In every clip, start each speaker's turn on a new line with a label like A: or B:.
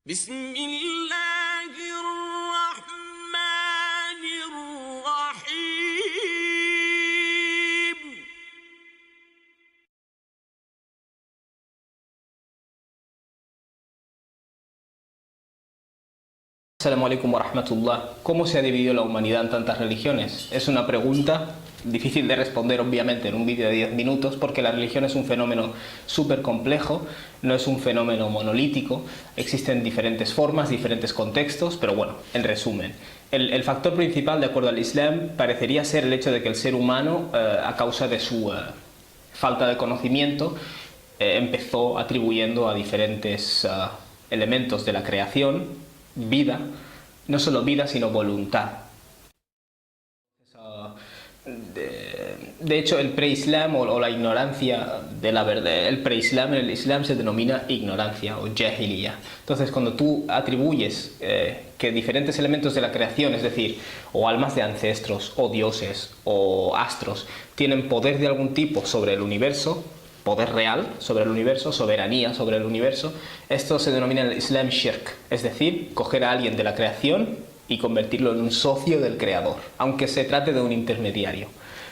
A: بسم الله الرحمن الرحيم.
B: Assalamu alaikum wa rahmatullah. ¿Cómo se ha dividido la humanidad en tantas religiones? Es una pregunta difícil de responder, obviamente, en un vídeo de 10 minutos, porque la religión es un fenómeno súper complejo, no es un fenómeno monolítico, existen diferentes formas, diferentes contextos, pero bueno, en resumen, el factor principal, de acuerdo al Islam, parecería ser el hecho de que el ser humano, a causa de su falta de conocimiento, empezó atribuyendo a diferentes elementos de la creación vida, no solo vida, sino voluntad. De hecho, el pre-islam o la ignorancia de la verdad, el pre-islam en el islam se denomina ignorancia o jahiliya. Entonces, cuando tú atribuyes que diferentes elementos de la creación, es decir, o almas de ancestros, o dioses, o astros, tienen poder de algún tipo sobre el universo, poder real sobre el universo, soberanía sobre el universo, esto se denomina en el Islam shirk, es decir, coger a alguien de la creación y convertirlo en un socio del creador, aunque se trate de un intermediario.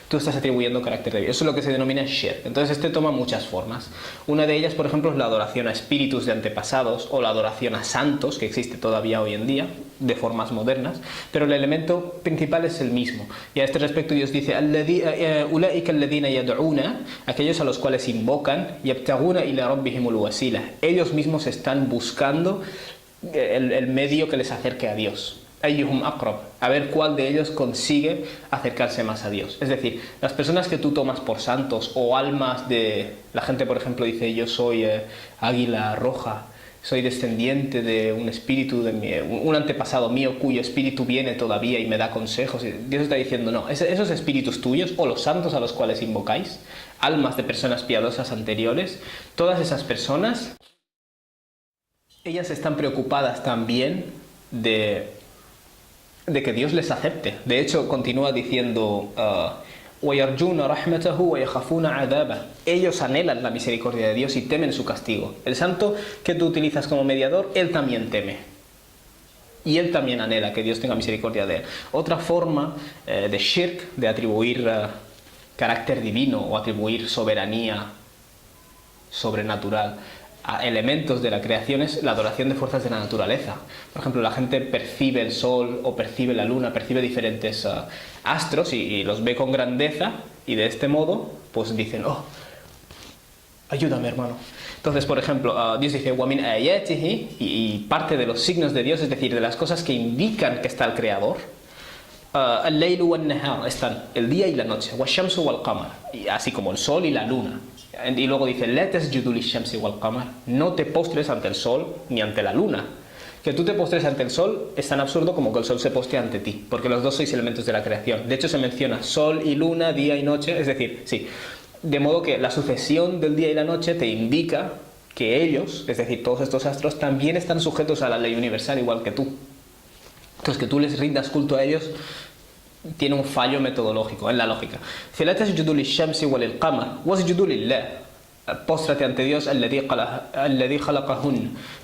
B: Tú estás atribuyendo carácter de Dios. Eso es lo que se denomina shirk. Entonces este toma muchas formas. Una de ellas, por ejemplo, es la adoración a espíritus de antepasados o la adoración a santos, que existe todavía hoy en día, de formas modernas, pero el elemento principal es el mismo. Y a este respecto Dios dice: aquellos a los cuales invocan, ellos mismos están buscando el medio que les acerque a Dios. Ayyuhum aqrab, a ver cuál de ellos consigue acercarse más a Dios. Es decir, las personas que tú tomas por santos o almas de... La gente, por ejemplo, dice: yo soy águila roja, soy descendiente de un espíritu, un antepasado mío cuyo espíritu viene todavía y me da consejos. Dios está diciendo: no, esos espíritus tuyos o los santos a los cuales invocáis, almas de personas piadosas anteriores, todas esas personas, ellas están preocupadas también de que Dios les acepte. De hecho, continúa diciendo: ellos anhelan la misericordia de Dios y temen su castigo. El santo que tú utilizas como mediador, él también teme. Y él también anhela que Dios tenga misericordia de él. Otra forma de shirk, de atribuir carácter divino o atribuir soberanía sobrenatural a elementos de la creación, es la adoración de fuerzas de la naturaleza. Por ejemplo, la gente percibe el sol o percibe la luna, percibe diferentes astros y los ve con grandeza, y de este modo pues dicen: oh, ayúdame, hermano. Entonces, por ejemplo, Dios dice: وَمِنْ آيَاتِهِ, y parte de los signos de Dios, es decir, de las cosas que indican que está el Creador, الليل والنهار, están el día y la noche, والشمس والقمر, así como el sol y la luna. Y luego dice: لا تسجدوا للشمس والقمر, no te postres ante el sol ni ante la luna. Que tú te postres ante el sol es tan absurdo como que el sol se postre ante ti, porque los dos sois elementos de la creación. De hecho, se menciona sol y luna, día y noche, es decir, sí, de modo que la sucesión del día y la noche te indica que ellos, es decir, todos estos astros, también están sujetos a la ley universal igual que tú. Entonces, que tú les rindas culto a ellos tiene un fallo metodológico en la lógica. Póstrate ante Dios,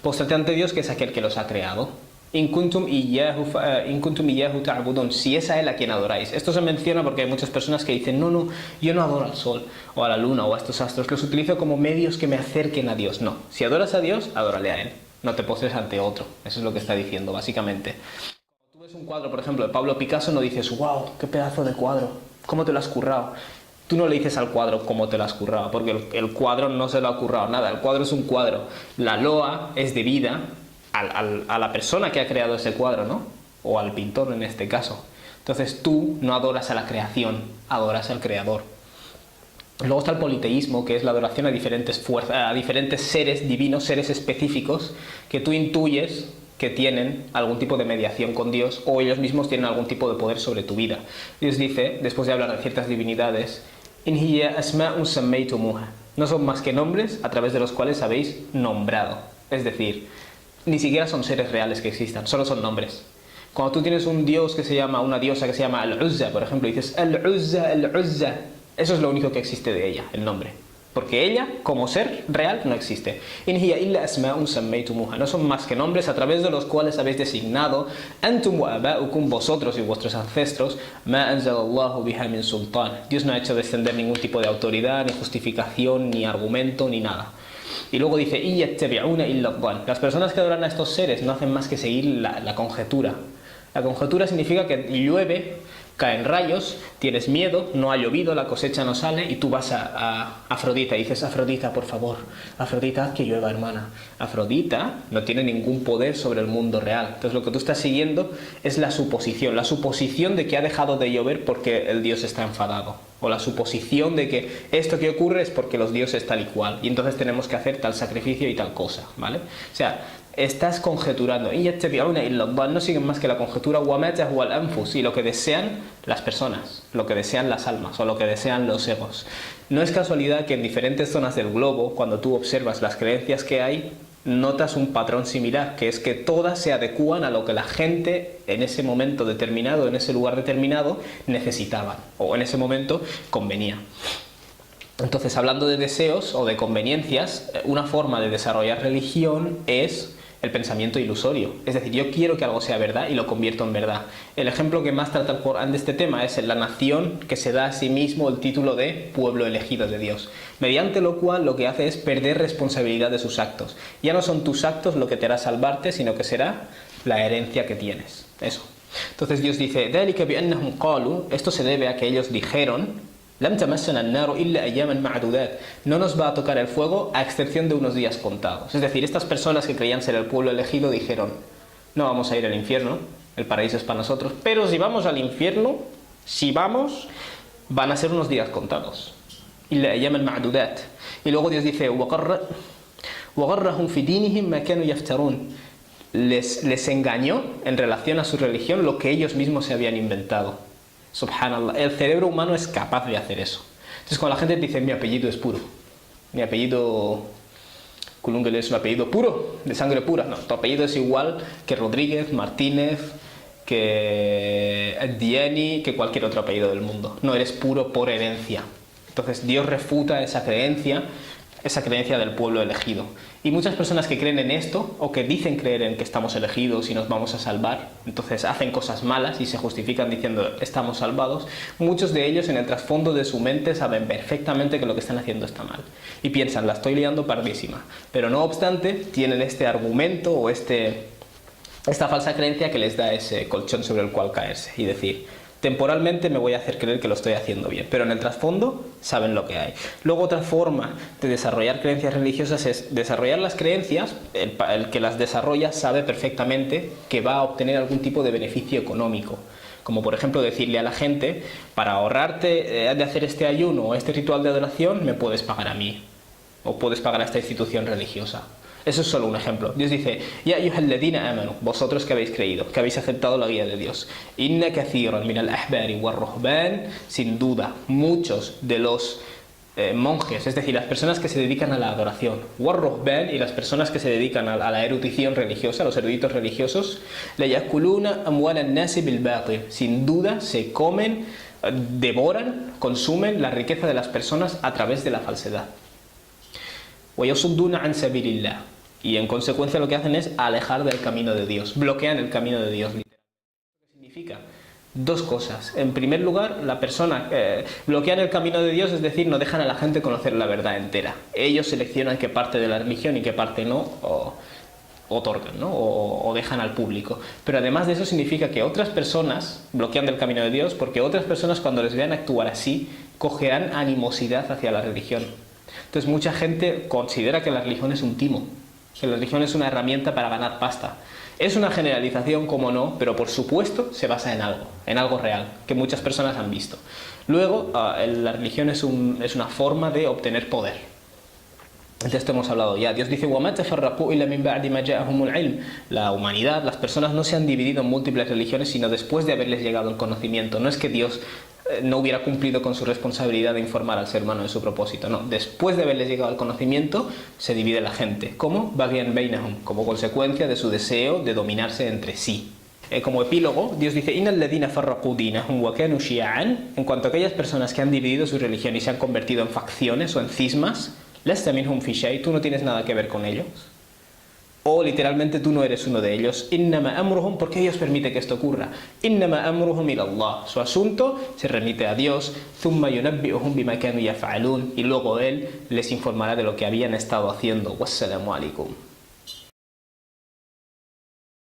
B: póstrate ante Dios, que es aquel que los ha creado. In kuntum iyyahu ta'budun, si es a él a quien adoráis. Esto se menciona porque hay muchas personas que dicen: no, yo no adoro al sol o a la luna o a estos astros, los utilizo como medios que me acerquen a Dios. No, si adoras a Dios, adórale a él, no te postres ante otro. Eso es lo que está diciendo básicamente. Un cuadro, por ejemplo, de Pablo Picasso, no dices: wow, qué pedazo de cuadro, cómo te lo has currado. Tú no le dices al cuadro cómo te lo has currado, porque el cuadro no se lo ha currado nada. El cuadro es un cuadro. La loa es debida a la persona que ha creado ese cuadro, ¿no? O al pintor en este caso. Entonces tú no adoras a la creación, adoras al creador. Luego está el politeísmo, que es la adoración a diferentes seres divinos, seres específicos, que tú intuyes que tienen algún tipo de mediación con Dios, o ellos mismos tienen algún tipo de poder sobre tu vida. Dios dice, después de hablar de ciertas divinidades: "In hiya asma'un sammaytumuha", no son más que nombres a través de los cuales habéis nombrado. Es decir, ni siquiera son seres reales que existan, solo son nombres. Cuando tú tienes un dios que se llama, una diosa que se llama Al-Uzza, por ejemplo, y dices Al-Uzza, Al-Uzza, eso es lo único que existe de ella, el nombre. porque ella, como ser real, no existe. In hiya illa asma'un sammaytumuha. No son más que nombres a través de los cuales habéis designado antum wa aba'ukum, vosotros y vuestros ancestros, ma anzalallahu biha min sultan. Dios no ha hecho descender ningún tipo de autoridad, ni justificación, ni argumento, ni nada. Y luego dice, las personas que adoran a estos seres no hacen más que seguir la conjetura. La conjetura significa que llueve, caen rayos, tienes miedo, no ha llovido, la cosecha no sale y tú vas a Afrodita y dices, Afrodita, por favor, Afrodita, haz que llueva, hermana. Afrodita no tiene ningún poder sobre el mundo real. Entonces lo que tú estás siguiendo es la suposición de que ha dejado de llover porque el dios está enfadado. O la suposición de que esto que ocurre es porque los dioses tal y cual. Y entonces tenemos que hacer tal sacrificio y tal cosa, ¿vale? O sea, estás conjeturando. No siguen más que la conjetura y lo que desean las personas, lo que desean las almas o lo que desean los egos. No es casualidad que en diferentes zonas del globo, cuando tú observas las creencias que hay, notas un patrón similar, que es que todas se adecúan a lo que la gente en ese momento determinado, en ese lugar determinado, necesitaban o en ese momento convenía. Entonces, hablando de deseos o de conveniencias, una forma de desarrollar religión es el pensamiento ilusorio. Es decir, yo quiero que algo sea verdad y lo convierto en verdad. El ejemplo que más trata el Corán de este tema es la nación que se da a sí mismo el título de pueblo elegido de Dios, mediante lo cual lo que hace es perder responsabilidad de sus actos. Ya no son tus actos lo que te hará salvarte, sino que será la herencia que tienes. Eso. Entonces Dios dice, esto se debe a que ellos dijeron, no nos va a tocar el fuego a excepción de unos días contados. Es decir, estas personas que creían ser el pueblo elegido dijeron, no vamos a ir al infierno, el paraíso es para nosotros, pero si vamos al infierno, van a ser unos días contados. Y luego Dios dice, les engañó en relación a su religión lo que ellos mismos se habían inventado. Subhanallah, el cerebro humano es capaz de hacer eso. Entonces cuando la gente te dice, mi apellido es puro, mi apellido Kulungele es un apellido puro, de sangre pura, no, tu apellido es igual que Rodríguez, Martínez, que Dieni, que cualquier otro apellido del mundo. No eres puro por herencia. Entonces Dios refuta esa creencia del pueblo elegido. Y muchas personas que creen en esto, o que dicen creer en que estamos elegidos y nos vamos a salvar, entonces hacen cosas malas y se justifican diciendo estamos salvados, muchos de ellos en el trasfondo de su mente saben perfectamente que lo que están haciendo está mal. Y piensan, la estoy liando pardísima. Pero no obstante, tienen este argumento o esta falsa creencia que les da ese colchón sobre el cual caerse y decir, temporalmente me voy a hacer creer que lo estoy haciendo bien, pero en el trasfondo saben lo que hay. Luego otra forma de desarrollar creencias religiosas es desarrollar las creencias, el que las desarrolla sabe perfectamente que va a obtener algún tipo de beneficio económico, como por ejemplo decirle a la gente, para ahorrarte de hacer este ayuno o este ritual de adoración, me puedes pagar a mí, o puedes pagar a esta institución religiosa. Eso es solo un ejemplo. Dios dice, Ya ayyuhalladhina amanu, vosotros que habéis creído, que habéis aceptado la guía de Dios. Inna kathiran min al-ahbari war-ruhban, sin duda, muchos de los monjes, es decir, las personas que se dedican a la adoración, war-ruhban, y las personas que se dedican a la erudición religiosa, los eruditos religiosos, la yakuluna amwal an-nasi bil-batil, sin duda se comen, devoran, consumen la riqueza de las personas a través de la falsedad. وَيَصُدُّونَ عَنْ سَبِيلِ اللَّهِ, y en consecuencia lo que hacen es alejar del camino de Dios, bloquean el camino de Dios. ¿Qué significa? Dos cosas. En primer lugar, la persona bloquean el camino de Dios, es decir, no dejan a la gente conocer la verdad entera. Ellos seleccionan qué parte de la religión y qué parte no, o otorgan, ¿no? o dejan al público. Pero además de eso significa que otras personas bloquean del camino de Dios, porque otras personas cuando les vean actuar así, cogerán animosidad hacia la religión. Entonces mucha gente considera que la religión es un timo, que la religión es una herramienta para ganar pasta. Es una generalización, como no, pero por supuesto se basa en algo real, que muchas personas han visto. Luego, la religión es una forma de obtener poder. De esto hemos hablado ya. Dios dice, وَمَا تَفَرَّقُوا إِلَّا مِنْ بَعْدِ مَا جَاءَهُمُ الْعِلْمُ. La humanidad, las personas no se han dividido en múltiples religiones, sino después de haberles llegado el conocimiento. No es que Dios no hubiera cumplido con su responsabilidad de informar al ser humano de su propósito, no. Después de haberles llegado el conocimiento, se divide la gente. ¿Cómo? بَغْيًا بَيْنَهُمْ, como consecuencia de su deseo de dominarse entre sí. Como epílogo, Dios dice: "Innal ladhina farraqu dinahum wa kanu shi'an", en cuanto a aquellas personas que han dividido su religión y se han convertido en facciones o en cismas, lasta minhum fi shay, tú no tienes nada que ver con ellos. O literalmente tú no eres uno de ellos. Innama amruhum, porque Dios permite que esto ocurra. Innama amruhum ila Allah. Su asunto se remite a Dios. Thumma yunabbi'uhum bima kanu yaf'alun. Y luego Él les informará de lo que habían estado haciendo. Wassalamu alaikum.